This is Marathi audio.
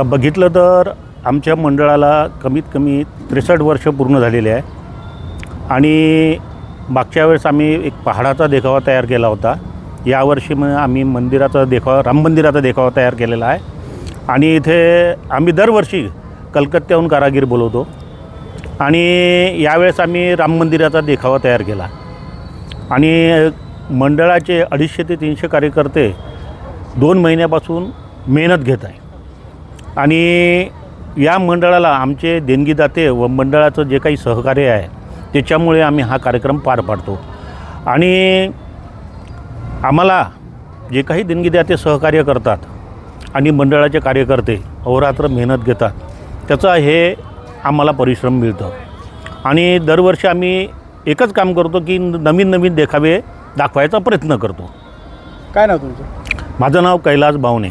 आता बघितलं तर आमच्या मंडळाला कमीत कमी 63 वर्ष पूर्ण झालेले आहे आणि मागच्या वेळेस आम्ही एक पहाडाचा देखावा तयार केला होता। यावर्षी मग आम्ही मंदिराचा देखावा, राम मंदिराचा देखावा तयार केलेला आहे आणि इथे आम्ही दरवर्षी कलकत्त्याहून कारागीर बोलवतो आणि यावेळेस आम्ही राम मंदिराचा देखावा तयार केला आणि मंडळाचे 250 ते 300 कार्यकर्ते 2 महिन्यापासून मेहनत घेत आहे आणि या मंडळाला आमचे देणगीदाते व मंडळाचं जे काही सहकार्य आहे त्याच्यामुळे आम्ही हा कार्यक्रम पार पाडतो आणि आम्हाला जे काही देणगीदाते सहकार्य करतात आणि मंडळाचे कार्यकर्ते अहोरात्र मेहनत घेतात त्याचा हे आम्हाला परिश्रम मिळतं आणि दरवर्षी आम्ही एकच काम करतो की नवीन नवीन देखावे दाखवायचा प्रयत्न करतो। काय नाव तुमचं? माझं नाव कैलास बावणे।